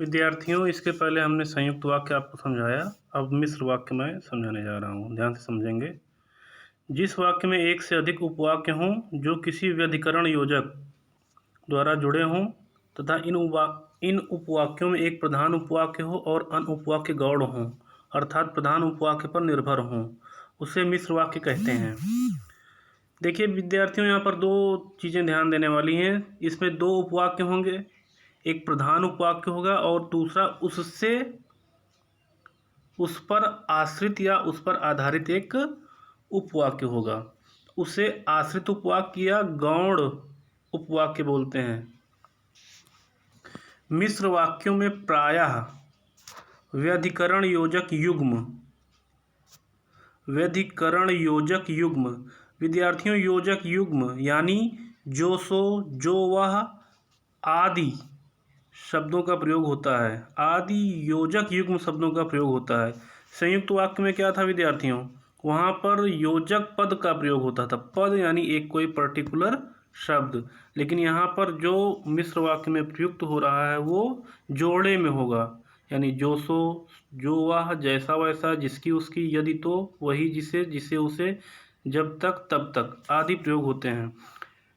विद्यार्थियों, इसके पहले हमने संयुक्त वाक्य आपको समझाया। अब मिश्र वाक्य मैं समझाने जा रहा हूँ, ध्यान से समझेंगे। जिस वाक्य में एक से अधिक उपवाक्य हों जो किसी व्यधिकरण योजक द्वारा जुड़े हों तथा इन उपवाक्यों में एक प्रधान उपवाक्य हो और अन्य उपवाक्य गौण हों, अर्थात प्रधान उपवाक्य पर निर्भर हों, उसे मिश्र वाक्य कहते हैं। देखिए विद्यार्थियों, यहाँ पर दो चीज़ें ध्यान देने वाली हैं। इसमें दो उपवाक्य होंगे, एक प्रधान उपवाक्य होगा और दूसरा उस पर आश्रित या उस पर आधारित एक उपवाक्य होगा। उसे आश्रित उपवाक्य या गौण उपवाक्य बोलते हैं। मिश्र वाक्यों में प्रायः व्यधिकरण योजक युग्म विद्यार्थियों, योजक युग्म यानी जो, सो, जो, वह आदि शब्दों का प्रयोग होता है। आदि योजक युग्म शब्दों का प्रयोग होता है। संयुक्त वाक्य में क्या था विद्यार्थियों, वहाँ पर योजक पद का प्रयोग होता था। पद यानी एक कोई पर्टिकुलर शब्द, लेकिन यहाँ पर जो मिश्र वाक्य में प्रयुक्त हो रहा है वो जोड़े में होगा, यानी जो, सो, जो, वह, जैसा वैसा, जिसकी उसकी, यदि तो, वही जिसे, जिसे उसे, जब तक तब तक आदि प्रयोग होते हैं।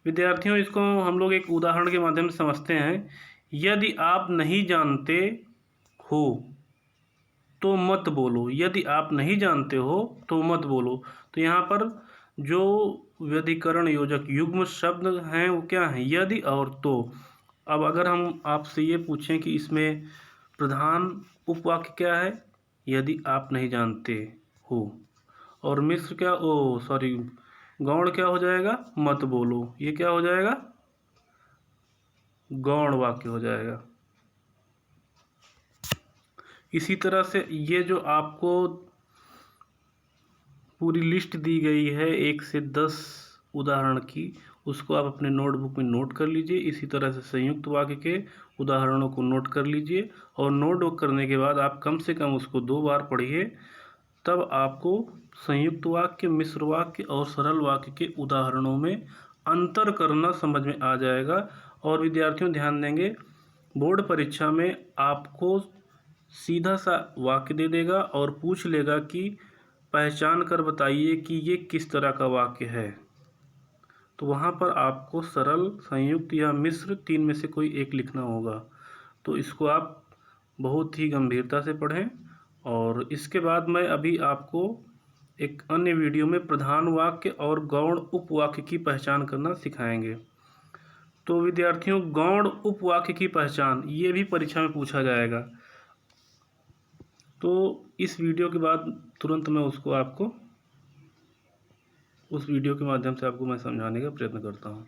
विद्यार्थियों, इसको हम लोग एक उदाहरण के माध्यम से समझते हैं। यदि आप नहीं जानते हो तो मत बोलो। यदि आप नहीं जानते हो तो मत बोलो। तो यहाँ पर जो व्यधिकरण योजक युग्म शब्द हैं वो क्या हैं, यदि और तो। अब अगर हम आपसे ये पूछें कि इसमें प्रधान उपवाक्य क्या है, यदि आप नहीं जानते हो, और मिश्र क्या गौण क्या हो जाएगा, मत बोलो। ये क्या हो जाएगा, गौण वाक्य हो जाएगा। इसी तरह से ये जो आपको पूरी लिस्ट दी गई है 1 से 10 उदाहरण की, उसको आप अपने नोटबुक में नोट कर लीजिए। इसी तरह से संयुक्त वाक्य के उदाहरणों को नोट कर लीजिए और नोट करने के बाद आप कम से कम उसको 2 बार पढ़िए। तब आपको संयुक्त वाक्य, मिश्र वाक्य और सरल वाक्य के उदाहरणों में अंतर करना समझ में आ जाएगा। और विद्यार्थियों ध्यान देंगे, बोर्ड परीक्षा में आपको सीधा सा वाक्य दे देगा और पूछ लेगा कि पहचान कर बताइए कि ये किस तरह का वाक्य है। तो वहाँ पर आपको सरल, संयुक्त या मिश्र 3 में से कोई एक लिखना होगा। तो इसको आप बहुत ही गंभीरता से पढ़ें। और इसके बाद मैं अभी आपको एक अन्य वीडियो में प्रधान वाक्य और गौण उपवाक्य की पहचान करना सिखाएंगे। तो विद्यार्थियों, गौण उपवाक्य की पहचान ये भी परीक्षा में पूछा जाएगा। तो इस वीडियो के बाद तुरंत मैं उस वीडियो के माध्यम से आपको मैं समझाने का प्रयत्न करता हूँ।